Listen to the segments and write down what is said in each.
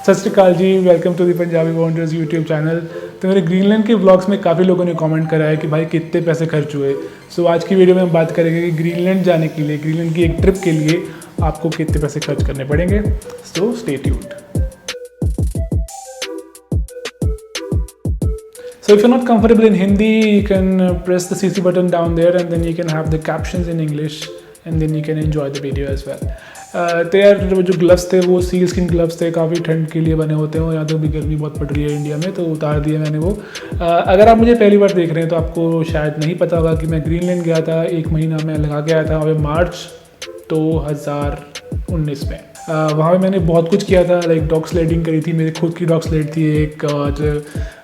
सत श्री अकाल जी, welcome to the Punjabi wonders YouTube channel. तो मेरे ग्रीनलैंड के व्लॉग्स में काफ़ी लोगों ने कमेंट करा है कि भाई कितने पैसे खर्च हुए। सो आज की वीडियो में हम बात करेंगे कि ग्रीनलैंड जाने के लिए, ग्रीनलैंड की एक ट्रिप के लिए आपको कितने पैसे खर्च करने पड़ेंगे। So stay tuned. So if you're not comfortable in Hindi, you can press the CC button down there and then you can have the captions in English and then you can enjoy the video as well. तो यार वो जो gloves थे वो seal skin gloves थे, काफ़ी ठंड के लिए बने होते हैं और यहाँ तो भी गर्मी बहुत पड़ रही है इंडिया में, तो उतार दिया मैंने वो। अगर आप मुझे पहली बार देख रहे हैं तो आपको शायद नहीं पता होगा कि मैं ग्रीनलैंड गया था, 1 महीना मैं लगा के आया था वहाँ पे मार्च 2019 में। वहाँ पे मैंने बहुत कुछ किया था, लाइक डॉग स्लेडिंग करी थी, मेरी खुद की डॉग स्लेड थी एक, और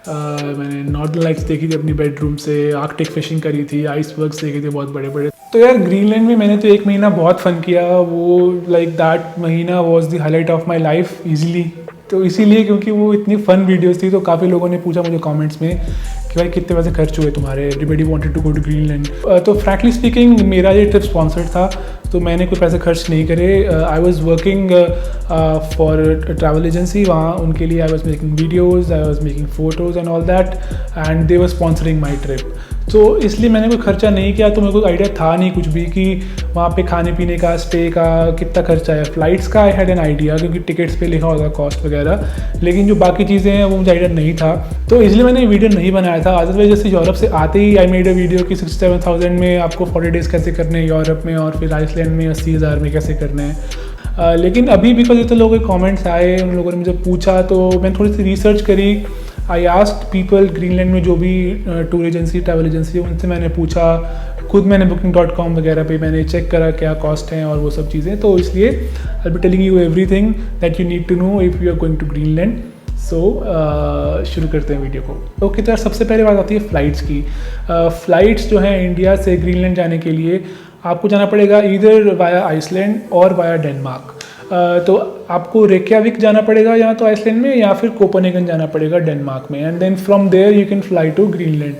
मैंने नॉर्दर्न लाइट्स देखी थी अपनी बेडरूम से, आर्कटिक फिशिंग करी थी, आइसबर्ग्स देखे थे बहुत बड़े बड़े। तो यार ग्रीनलैंड में मैंने तो 1 महीना बहुत फ़न किया, वो लाइक दैट महीना was the highlight of my life easily. तो इसीलिए क्योंकि वो इतनी फ़न वीडियोस थी, तो काफ़ी लोगों ने पूछा मुझे कमेंट्स में कि भाई कितने पैसे खर्च हुए तुम्हारे, everybody wanted to go to Greenland. तो फ्रैंकली स्पीकिंग मेरा ये ट्रिप स्पॉन्सर्ड था, तो मैंने कोई पैसे खर्च नहीं करे। I was working for travel agency, वहाँ उनके लिए I was making videos, I was making photos and all that, and they were sponsoring my trip. तो इसलिए मैंने कोई खर्चा नहीं किया, तो मेरे को आइडिया था नहीं कुछ भी कि वहाँ पे खाने पीने का, स्टे का कितना खर्चा है। फ़्लाइट्स का आई हैड एन आइडिया क्योंकि टिकट्स पे लिखा होता कॉस्ट वगैरह, लेकिन जो बाकी चीज़ें हैं वो मुझे आइडिया नहीं था, तो इसलिए मैंने वीडियो नहीं बनाया था। अदरवाइज जैसे यूरोप से आते ही आई मेड अ वीडियो कि 67,000 में आपको 40 डेज़ कैसे करने हैं यूरोप में, और फिर आइसलैंड में 80,000 में कैसे करने हैं। लेकिन अभी बिकॉज इतने लोगों के कमेंट्स आए, उन लोगों ने मुझे पूछा, तो मैंने थोड़ी सी रिसर्च करी। आई आस्क्ड पीपल ग्रीनलैंड में जो भी टूर एजेंसी, ट्रैवल एजेंसी है, उनसे मैंने पूछा, खुद मैंने booking.com वगैरह पे मैंने चेक करा क्या कॉस्ट हैं और वो सब चीज़ें। तो इसलिए I be telling you everything that you need to know if you are going to Greenland. So शुरू करते हैं वीडियो को। ओके, तो यार सबसे पहले बात आती है फ़्लाइट्स की। फ़्लाइट्स जो हैं इंडिया से ग्रीनलैंड जाने के लिए आपको जाना पड़ेगा ईदर वाया आइसलैंड और वाया डेनमार्क। तो आपको रेक्याविक जाना पड़ेगा यहाँ तो आइसलैंड में, या फिर कोपेनहेगन जाना पड़ेगा डेनमार्क में, and then from there you can fly to Greenland.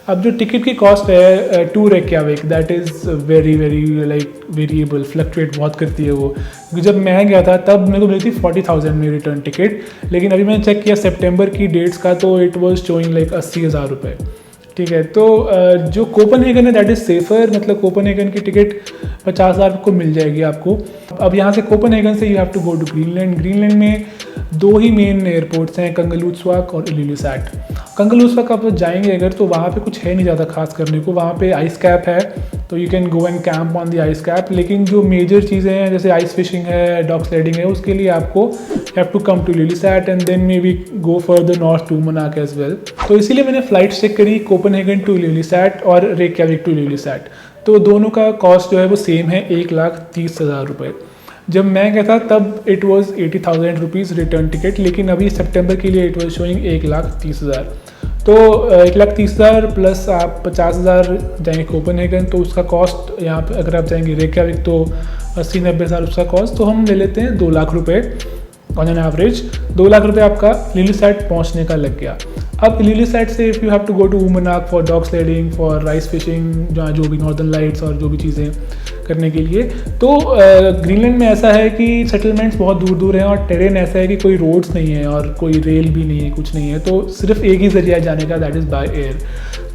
अब जो टिकट की कॉस्ट है to Reykjavik, that is very like variable, fluctuate बहुत करती है वो। क्योंकि जब मैं गया था तब मेरे को मिली थी 40,000 में रिटर्न टिकट, लेकिन अभी मैंने चेक किया सितंबर की डेट्स का, तो इट वॉज शोइंग लाइक 80,000 रुपये। ठीक है, तो जो कोपेनहेगन है दैट इज़ सेफ़र, मतलब कोपेनहेगन की टिकट 50,000 को मिल जाएगी आपको। अब यहाँ से कोपेनहेगन से you have to go to Greenland. Greenland में 2 ही मेन एयरपोर्ट्स हैं, कंगलुत्सवाक और इल्युलिसैट। कंगलुत्सवाक आप जाएंगे अगर, तो वहाँ पे कुछ है नहीं ज़्यादा खास करने को, वहाँ पे आइस कैप है, तो you can go and camp on the ice cap. लेकिन जो मेजर चीज़ें हैं जैसे आइस फिशिंग है, डॉग स्लाइडिंग है, उसके लिए आपको have to come to Ilulissat and then maybe go further north to Uummannaq as well. तो इसीलिए मैंने फ़्लाइट चेक करी, कोपेनहेगन टू इल्युलिसैट और रेक्याविक टू इल्युलिसैट। तो दोनों का कॉस्ट जो है वो सेम है, 1,30,000 रुपये। जब मैं गया था तब it was 80,000 rupees return ticket, लेकिन अभी सितंबर के लिए इट वॉज शोइंग 1,30,000। तो 1,30,000 प्लस आप 50,000 जाएंगे कोपेनहेगन, तो उसका कॉस्ट यहाँ पे अगर आप जाएंगे रेक्याविक तो 80-90,000 उसका कॉस्ट, तो हम ले लेते हैं 2 लाख रुपये ऑन एन एवरेज। 2 लाख रुपये आपका इल्युलिसैट पहुँचने का लग गया। अब इल्युलिसैट से if you have to go to Uummannaq for dog sliding, for ice fishing, जहाँ जो भी नॉर्दर्न लाइट्स और जो भी चीज़ें करने के लिए, तो ग्रीनलैंड में ऐसा है कि सेटलमेंट्स बहुत दूर दूर हैं और टेरेन ऐसा है कि कोई रोड्स नहीं है और कोई रेल भी नहीं है, कुछ नहीं है, तो सिर्फ एक ही ज़रिया जाने का, दैट इज़ बाय एयर।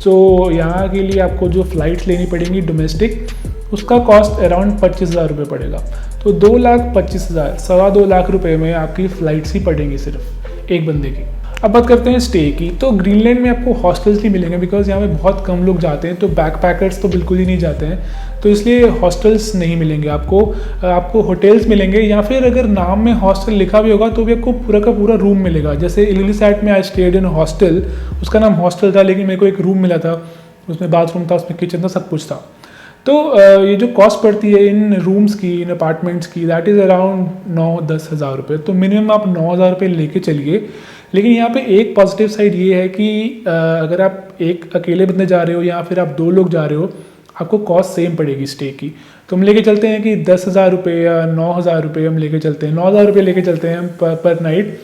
तो यहाँ के लिए आपको जो फ़्लाइट्स लेनी पड़ेंगी डोमेस्टिक, उसका कॉस्ट अराउंड 25,000 रुपये पड़ेगा। तो 2,25,000, 2.25 लाख रुपये में आपकी फ़्लाइट्स ही पड़ेंगी सिर्फ एक बंदे की। अब बात करते हैं स्टे की। तो ग्रीनलैंड में आपको हॉस्टल्स नहीं मिलेंगे बिकॉज यहाँ पे बहुत कम लोग जाते हैं, तो बैकपैकर्स तो बिल्कुल ही नहीं जाते हैं, तो इसलिए हॉस्टल्स नहीं मिलेंगे आपको। आपको होटल्स मिलेंगे, या फिर अगर नाम में हॉस्टल लिखा भी होगा तो भी आपको पूरा का पूरा रूम मिलेगा। जैसे इल्युलिसैट में आई स्टेड इन हॉस्टल, उसका नाम हॉस्टल था, लेकिन मेरे को एक रूम मिला था, उसमें बाथरूम था, उसमें किचन था, सब कुछ था। तो ये जो कॉस्ट पड़ती है इन रूम्स की, इन अपार्टमेंट्स की, दैट इज़ अराउंड 9-10 हज़ार रुपये। तो मिनिमम आप 9,000 रुपये लेके चलिए। लेकिन यहाँ पे एक पॉजिटिव साइड ये है कि अगर आप एक अकेले बंदे जा रहे हो या फिर आप 2 लोग जा रहे हो, आपको कॉस्ट सेम पड़ेगी स्टे की। तो हम लेके चलते हैं कि 10,000 रुपये या 9,000 रुपये हम लेके चलते हैं, 9,000 रुपये लेके चलते हैं पर नाइट।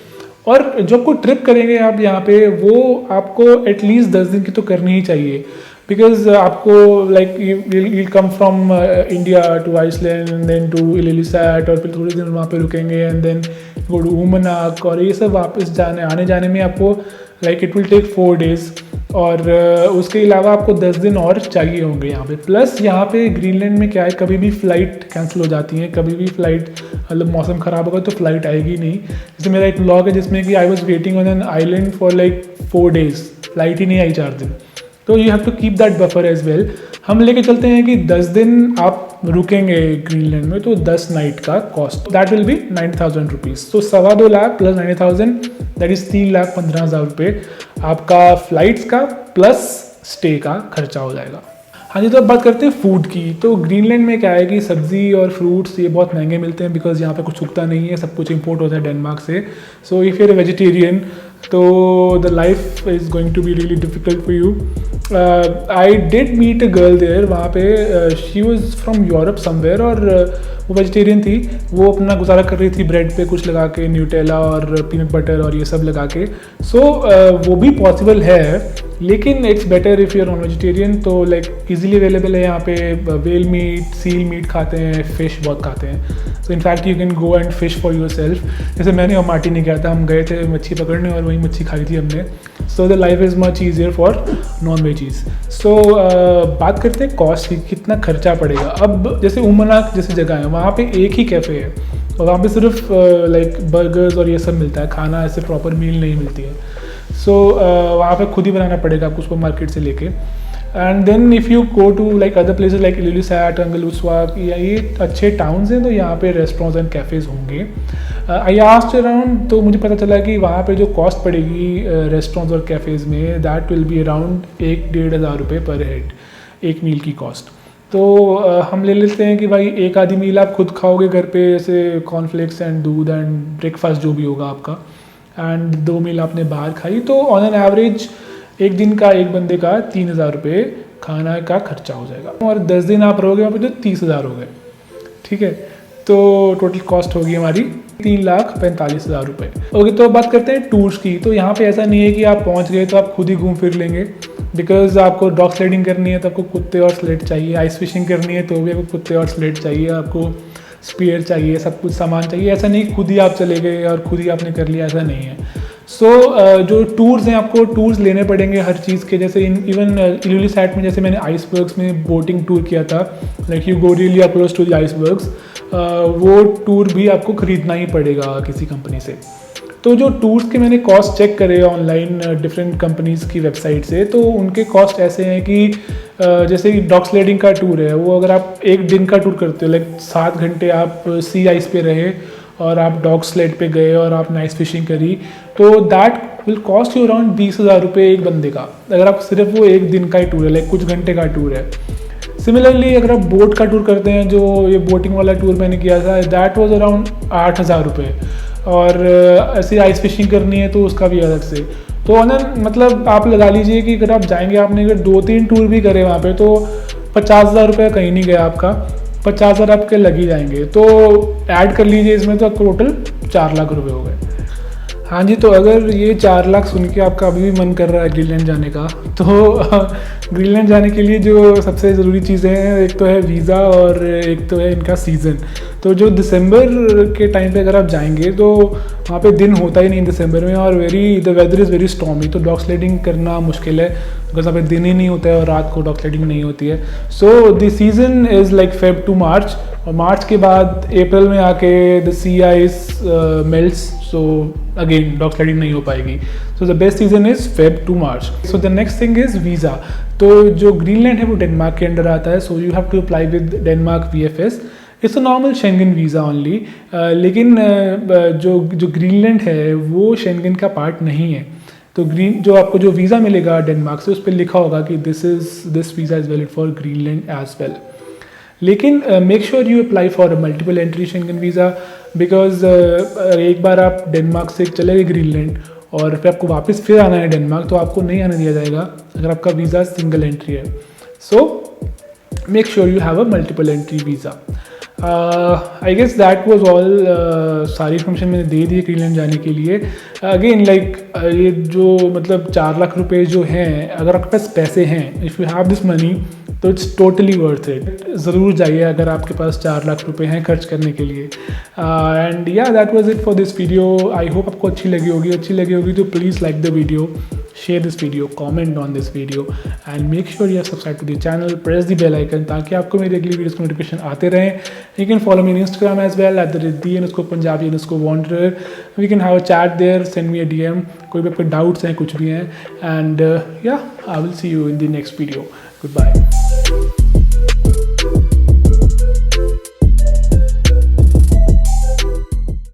और जो आपको ट्रिप करेंगे आप यहाँ पे, वो आपको एटलीस्ट 10 दिन की तो करनी ही चाहिए। बिकॉज आपको like you come from India to Iceland and then to Ilulissat और फिर थोड़े दिन वहाँ पे रुकेंगे and then go to Uummannaq और ये सब वापस जाने आने जाने में आपको like it will take 4 days और उसके अलावा आपको 10 दिन और चाहिए होंगे यहाँ पे। प्लस यहाँ पे ग्रीनलैंड में क्या है, कभी भी फ़्लाइट कैंसिल हो जाती है, कभी भी फ़्लाइट मतलब मौसम ख़राब होगा तो फ़्लाइट आएगी नहीं। जैसे मेरा एक व्लॉग है जिसमें कि I was waiting on an island for like 4 days, flight ही नहीं आई 4 दिन। तो you have to keep that buffer as well. हम लेके चलते हैं कि 10 दिन आप रुकेंगे ग्रीनलैंड में, तो 10 नाइट का cost that will be 90,000 rupees. तो 2.25 लाख प्लस 90,000 दैट इज़ 3,15,000 रुपये आपका फ़्लाइट्स का प्लस स्टे का खर्चा हो जाएगा। हाँ जी, तो अब बात करते हैं फूड की। तो ग्रीनलैंड में क्या है कि सब्ज़ी और फ्रूट्स ये बहुत महंगे मिलते हैं बिकॉज यहाँ पे कुछ उगता नहीं है, सब कुछ इंपोर्ट होता है डेनमार्क से। So if you are vegetarian तो the life is going to be really difficult for you. I did meet a girl there, वहाँ पे she was from Europe somewhere और वो वेजिटेरियन थी। वो अपना गुजारा कर रही थी ब्रेड पे कुछ लगा के, न्यूटेला और पीनट बटर और ये सब लगा के। सो वो भी पॉसिबल है, लेकिन it's better if you are non vegetarian. तो लाइक इजीली अवेलेबल है यहाँ पे, वेल मीट, सील मीट खाते हैं, फ़िश बहुत खाते हैं। So in fact you can go and fish for your self. जैसे मैंने और मार्टी ने किया था, हम गए थे मच्छी पकड़ने और वही मच्छी खाई थी हमने। So the life is much easier for non veggies. So बात करते हैं कॉस्ट की, कितना खर्चा पड़ेगा। अब जैसे उमनाक जैसी जगह है, वहाँ पे एक ही कैफ़े है और वहाँ पे सिर्फ लाइक बर्गर्स और ये सब मिलता है, खाना ऐसे प्रॉपर मील नहीं मिलती है। सो वहाँ पे खुद ही बनाना पड़ेगा आपको सुपर मार्केट से लेके। And then if you go to like other places like Ilulissat, Kangerlussuaq, ये अच्छे टाउन्स हैं, तो यहाँ पे रेस्टोरेंट्स एंड कैफ़ेज़ होंगे। आई आस्क्ड अराउंड, तो मुझे पता चला कि वहाँ पे जो कॉस्ट पड़ेगी रेस्टोरेंट्स और कैफ़ेज़ में, दैट विल बी अराउंड 1-1.5 रुपये पर हेड, एक मील की कॉस्ट। तो हम ले लेते हैं कि भाई एक आधी मील आप खुद खाओगे घर पे, जैसे कॉर्नफ्लेक्स एंड दूध एंड ब्रेकफास्ट जो भी होगा आपका, एंड 2 मील आपने बाहर खाई, तो ऑन एन एवरेज एक दिन का एक बंदे का 3,000 रुपये खाना का खर्चा हो जाएगा। और 10 दिन आप रहोगे वहाँ पे तो 30,000 हो गए, ठीक है। तो टोटल कॉस्ट होगी हमारी 3,45,000 रुपये। ओके, तो अब बात करते हैं टूर्स की। तो यहाँ पे ऐसा नहीं है कि आप पहुँच गए तो आप खुद ही घूम फिर लेंगे, बिकॉज आपको डॉग स्लाइडिंग करनी है तो आपको कुत्ते और स्लेट चाहिए, आइस फिशिंग करनी है तो भी आपको कुत्ते और स्लेट चाहिए, आपको स्पीयर चाहिए, सब कुछ सामान चाहिए। ऐसा नहीं खुद ही आप चले गए और खुद ही आपने कर लिया, ऐसा नहीं है। सो जो टूर्स हैं, आपको टूर्स लेने पड़ेंगे हर चीज़ के। जैसे इवन इलिलिसैट में जैसे मैंने आइसबर्ग्स में बोटिंग टूर किया था, like you go really approach to the icebergs, वो टूर भी आपको ख़रीदना ही पड़ेगा किसी कंपनी से। तो जो टूर्स के मैंने कॉस्ट चेक करे ऑनलाइन डिफरेंट कंपनीज़ की वेबसाइट से, तो उनके कॉस्ट ऐसे हैं कि जैसे डॉग स्लाइडिंग का टूर है, वो अगर आप एक दिन का टूर करते हो, लाइक 7 घंटे आप सी आइस पे रहे और आप डॉग स्लेड पे गए और आपने आइस फिशिंग करी, तो that will cost you around 20,000 रुपये एक बंदे का, अगर आप सिर्फ वो एक दिन का ही टूर है, लाइक कुछ घंटे का टूर है। सिमिलरली अगर आप बोट का टूर करते हैं, जो ये बोटिंग वाला टूर मैंने किया था, दैट वाज अराउंड 8,000 रुपये। और ऐसे आइस फिशिंग करनी है तो उसका भी अलग से। तो मतलब आप लगा लीजिए कि अगर आप जाएंगे, आपने अगर 2-3 टूर भी करे वहाँ पे, तो 50,000 रुपये कहीं नहीं गया आपका, 50,000 आपके लग ही जाएंगे। तो ऐड कर लीजिए इसमें, तो टोटल 4 लाख रुपये हो गए। हाँ जी, तो अगर ये 4 लाख सुन के आपका अभी भी मन कर रहा है ग्रीनलैंड जाने का, तो ग्रीनलैंड जाने के लिए जो सबसे ज़रूरी चीज़ें हैं, एक तो है वीज़ा और एक तो है इनका सीज़न। तो जो दिसंबर के टाइम पे अगर आप जाएंगे तो वहाँ पे दिन होता ही नहीं दिसंबर में, और the weather is very stormy, तो डॉग स्लाइडिंग करना मुश्किल है बिकॉज वहाँ पे दिन ही नहीं होता है और रात को डॉग स्लाइडिंग नहीं होती है। So the season is like Feb to March, और मार्च के बाद अप्रैल में आके the sea ice melts, so again dog sliding नहीं हो पाएगी। So the best season is Feb to March. So the next thing is visa. तो जो ग्रीनलैंड है वो डेनमार्क के अंडर आता है, so you have to apply with Denmark VFS। It's a normal Schengen visa only, लेकिन जो Greenland है वो शेंगन का पार्ट नहीं है। तो जो आपको जो वीज़ा मिलेगा डेनमार्क से, उस पर लिखा होगा कि this visa is valid for Greenland as well. लेकिन make sure you apply for multiple entry Schengen visa, because एक बार आप डेनमार्क से चले गए ग्रीनलैंड और फिर आपको वापस फिर आना है डेनमार्क, तो आपको नहीं आने दिया जाएगा अगर आपका वीज़ा सिंगल एंट्री है। So make sure you have a multiple entry visa. I guess that was all. सारी इन्फॉर्मेशन मैंने दे दी ग्रीनलैंड जाने के लिए। अगेन लाइक ये जो मतलब 4 लाख रुपए जो हैं, अगर आपके पास पैसे हैं, if you have this money, तो इट्स टोटली वर्थ इट। ज़रूर जाइए अगर आपके पास 4 लाख रुपए हैं खर्च करने के लिए। एंड या that was it for this video. I hope आपको अच्छी लगी होगी तो please like the video, share this video, comment on this video and make sure you are subscribed to the channel, press the bell icon ताकि आपको मेरी अगली videos की नोटिफिकेशन आते रहें। You can follow me on Instagram as well @the_punjabi_wanderer। We can have a chat there, send me a DM, कोई भी आपके डाउट्स हैं, कुछ भी हैं। And yeah, I will see you in the next video. Goodbye.